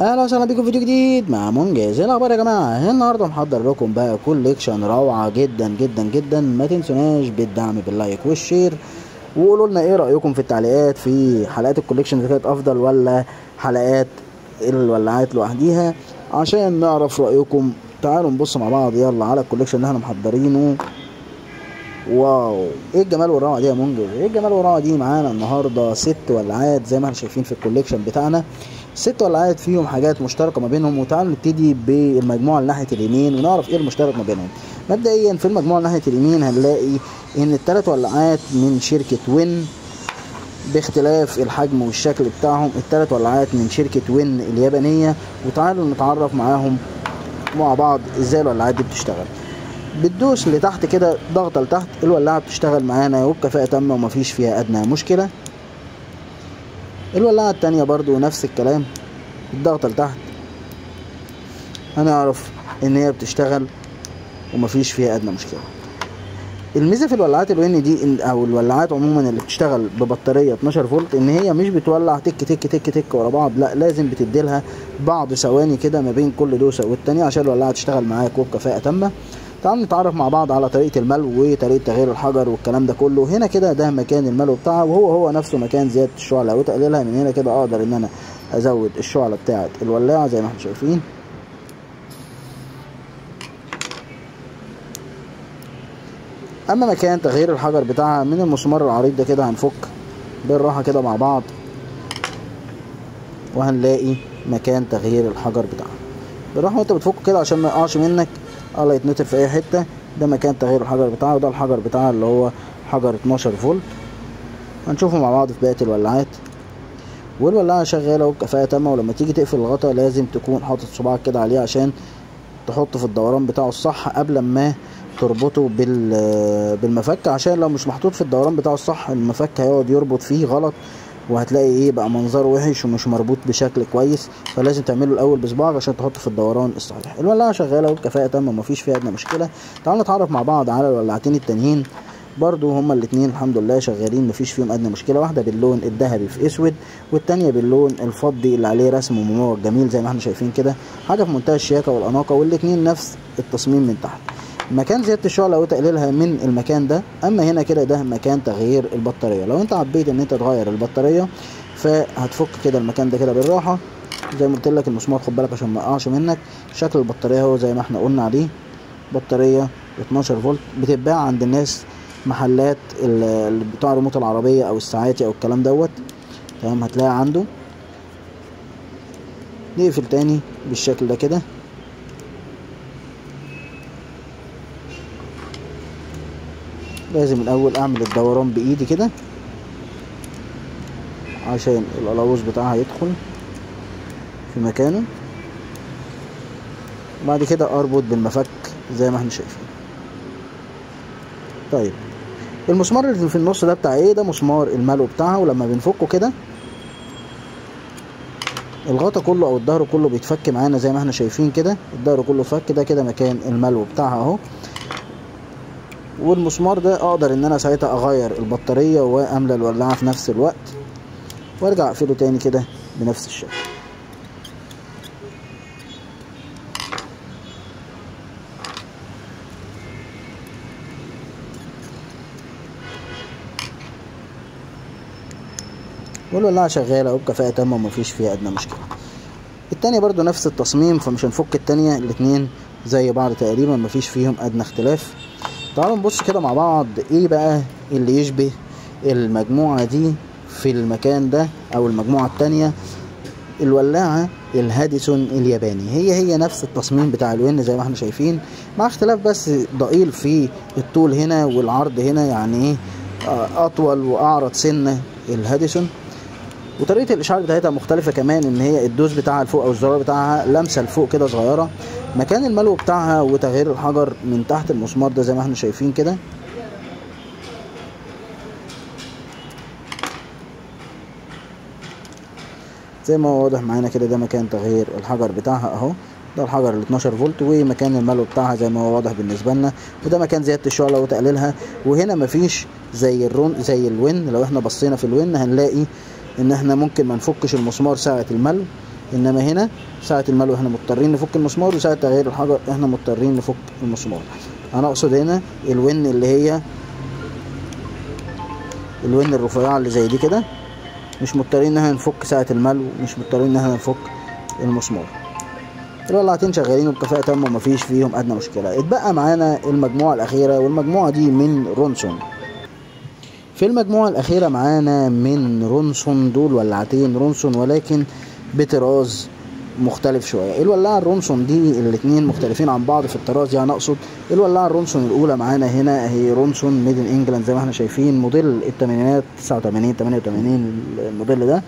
اهلا وسهلا بيكم في فيديو جديد مع منجز. ايه الاخبار يا جماعه؟ النهارده محضر لكم بقى كوليكشن روعه جدا جدا جدا. ما تنسوناش بالدعم باللايك والشير، وقولوا لنا ايه رايكم في التعليقات في حلقات الكوليكشن اللي كانت افضل ولا حلقات الولاعات لوحديها عشان نعرف رايكم. تعالوا نبص مع بعض يلا على الكوليكشن اللي احنا محضرينه. واو، ايه الجمال والروعه دي يا منجز؟ ايه الجمال والروعه دي؟ معانا النهارده 6 ولاعات زي ما احنا شايفين في الكوليكشن بتاعنا. 6 ولاعات فيهم حاجات مشتركه ما بينهم، وتعالوا نبتدي بالمجموعه اللي ناحيه اليمين ونعرف ايه المشترك ما بينهم. مبدئيا في المجموعه اللي ناحيه اليمين هنلاقي ان ال3 ولاعات من شركه وين باختلاف الحجم والشكل بتاعهم. ال3 ولاعات من شركه وين اليابانيه، وتعالوا نتعرف معاهم مع بعض ازاي الولاعات دي بتشتغل. بتدوس لتحت كده، ضغطه لتحت، الولاعه بتشتغل معانا وبكفاءه تامه ومفيش فيها ادنى مشكله. الولاعه التانيه برضو نفس الكلام، الضغطه لتحت هنعرف ان هي بتشتغل ومفيش فيها ادنى مشكله. الميزه في الولاعات الوين دي او الولاعات عموما اللي بتشتغل ببطاريه 12 فولت ان هي مش بتولع تك تك تك تك ورا بعض، لا لازم بتديلها بعض ثواني كده ما بين كل دوسه والتانيه عشان الولاعه تشتغل معاك وبكفاءه تامه. تعالوا نتعرف مع بعض على طريقه الملو وطريقه تغيير الحجر والكلام ده كله. هنا كده ده مكان الملو بتاعها، وهو نفسه مكان زياده الشعله وتقليلها. من هنا كده اقدر ان انا ازود الشعله بتاعه الولاعه زي ما احنا شايفين. اما مكان تغيير الحجر بتاعها من المسمار العريض ده كده هنفك بالراحه كده مع بعض، وهنلاقي مكان تغيير الحجر بتاعها بالراحه وانت بتفكه كده عشان ما يقعش منك الله يتنطر في اي حته. ده مكان تغيير الحجر بتاعها، وده الحجر بتاعها اللي هو حجر 12 فولت. هنشوفه مع بعض في بقيه الولاعات. والولاعه شغاله وبكفاءه تامه، ولما تيجي تقفل الغطا لازم تكون حاطط صباعك كده عليه عشان تحطه في الدوران بتاعه الصح قبل ما تربطه بالمفك، عشان لو مش محطوط في الدوران بتاعه الصح المفك هيقعد يربط فيه غلط وهتلاقي ايه بقى منظره وحش ومش مربوط بشكل كويس. فلازم تعمله الاول بصباعك عشان تحطه في الدوران الصحيح. الولاعه شغاله وبكفاءه تامه ومفيش فيها ادنى مشكله. تعالوا نتعرف مع بعض على الولاعتين التانيين برضو. هما الاتنين الحمد لله شغالين مفيش فيهم ادنى مشكله. واحده باللون الذهبي في اسود، والتانيه باللون الفضي اللي عليه رسم مموج جميل زي ما احنا شايفين كده. حاجه في منتهى الشياكه والاناقه، والاتنين نفس التصميم من تحت. مكان زياده الشعله وتقليلها من المكان ده. اما هنا كده ده مكان تغيير البطاريه. لو انت حبيت ان انت تغير البطاريه فهتفك كده المكان ده كده بالراحه زي ما قلت لك. المسمار خد بالك عشان ما يقعش منك. شكل البطاريه هو زي ما احنا قلنا عليه، بطاريه 12 فولت بتتباع عند الناس محلات اللي بتوع ريموت العربيه او الساعاتي او الكلام دوت. تمام، هتلاقي عنده. نقفل تاني بالشكل ده كده. لازم الاول اعمل الدوران بايدي كده عشان القلاووز بتاعها يدخل في مكانه، وبعد كده اربط بالمفك زي ما احنا شايفين. طيب المسمار اللي في النص ده بتاع ايه؟ ده مسمار الملو بتاعها، ولما بنفكه كده الغطا كله او الظهر كله بيتفك معانا زي ما احنا شايفين كده. الظهر كله فك، ده كده مكان الملو بتاعها اهو. والمسمار ده اقدر ان انا ساعتها اغير البطاريه واملى الولاعه في نفس الوقت، وارجع اقفله تاني كده بنفس الشكل. والولاعه شغاله وبكفاءه تامه ومفيش فيها ادنى مشكله. التانية برضو نفس التصميم، فمش هنفك التانية، الاتنين زي بعض تقريبا مفيش فيهم ادنى اختلاف. تعالوا نبص كده مع بعض ايه بقى اللي يشبه المجموعة دي في المكان ده او المجموعة التانية. الولاعة الهاديسون الياباني هي نفس التصميم بتاع الوين زي ما احنا شايفين، مع اختلاف بس ضئيل في الطول هنا والعرض هنا، يعني ايه اطول واعرض سنة الهاديسون. وطريقه الاشعار بتاعتها مختلفه كمان، ان هي الدوس بتاعها لفوق او الزرار بتاعها لمسه لفوق كده صغيره. مكان الملو بتاعها وتغيير الحجر من تحت المسمار ده زي ما احنا شايفين كده. زي ما هو واضح معانا كده، ده مكان تغيير الحجر بتاعها اهو. ده الحجر ال 12 فولت، ومكان الملو بتاعها زي ما هو واضح بالنسبه لنا. وده مكان زياده الشعله وتقليلها. وهنا مفيش زي زي الوين. لو احنا بصينا في الوين هنلاقي ان احنا ممكن ما نفكش المسمار ساعه الملو. انما هنا ساعة الملو احنا مضطرين نفك المسمار، وساعة تغيير الحجر احنا مضطرين نفك المسمار. انا اقصد هنا الون اللي هي الون الرفيعة اللي زي دي كده، مش مضطرين ان احنا نفك ساعة الملو، مش مضطرين ان احنا نفك المسمار. الولعتين شغالين وبكفاءة تامة ومفيش فيهم ادنى مشكلة. اتبقى معانا المجموعة الاخيرة، والمجموعة دي من رونسون. في المجموعة الاخيرة معانا من رونسون دول ولعتين رونسون ولكن بطراز مختلف شويه. الولاعه الرونسون دي الاتنين مختلفين عن بعض في الطراز، يعني اقصد الولاعه الرونسون الاولى معانا هنا هي رونسون ميد ان انجلاند زي ما احنا شايفين، موديل الثمانينات 89 88 الموديل ده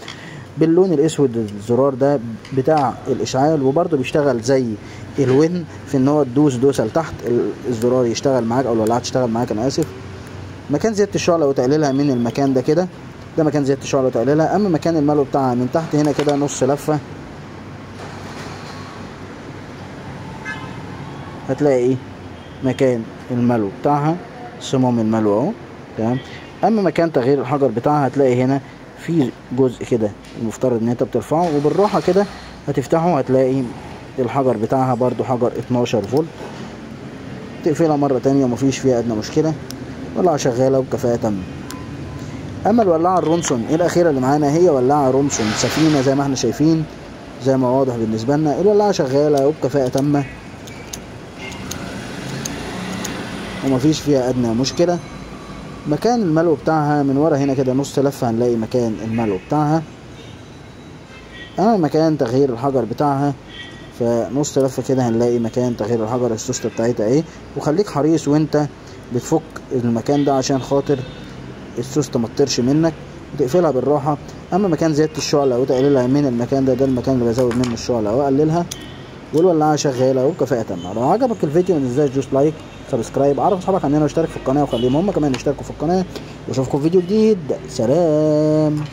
باللون الاسود. الزرار ده بتاع الاشعال، وبرده بيشتغل زي الون في ان هو تدوس دوسه لتحت الزرار يشتغل معاك او الولاعه تشتغل معاك. انا اسف. مكان زياده الشعله وتقليلها من المكان ده كده، ده مكان زياده الشعله وتقليلها. اما مكان الملو بتاعها من تحت هنا كده نص لفه، هتلاقي ايه مكان الملو بتاعها، صمام الملو اهو تمام. اما مكان تغيير الحجر بتاعها هتلاقي هنا في جزء كده المفترض ان انت بترفعه وبالراحه كده هتفتحه، هتلاقي الحجر بتاعها برضو حجر 12 فولت. تقفلها مره تانية ومفيش فيها ادنى مشكله، ولاعه شغاله وبكفاءه تامه. اما الولاعه الرونسون الاخيره اللي معانا هي ولاعه رونسون سفينه زي ما احنا شايفين، زي ما واضح بالنسبه لنا. الولاعه شغاله وبكفاءه تامه ومفيش فيها ادنى مشكله. مكان الملو بتاعها من ورا هنا كده نص لفه هنلاقي مكان الملو بتاعها. اما مكان تغيير الحجر بتاعها فنص لفه كده هنلاقي مكان تغيير الحجر، السوسته بتاعتها اهي. وخليك حريص وانت بتفك المكان ده عشان خاطر السوسته ما تطيرش منك، وتقفلها بالراحه. اما مكان زياده الشعله وتقليلها من المكان ده، ده المكان اللي بزود منه الشعله واقللها. والولاعه شغاله وبكفاءه تامه. لو عجبك الفيديو ما تنساش تدوس لايك، سبسكرايب، عرف اصحابك عننا واشترك في القناه، وخليهم هم كمان يشتركوا في القناه. واشوفكم في فيديو جديد. سلام.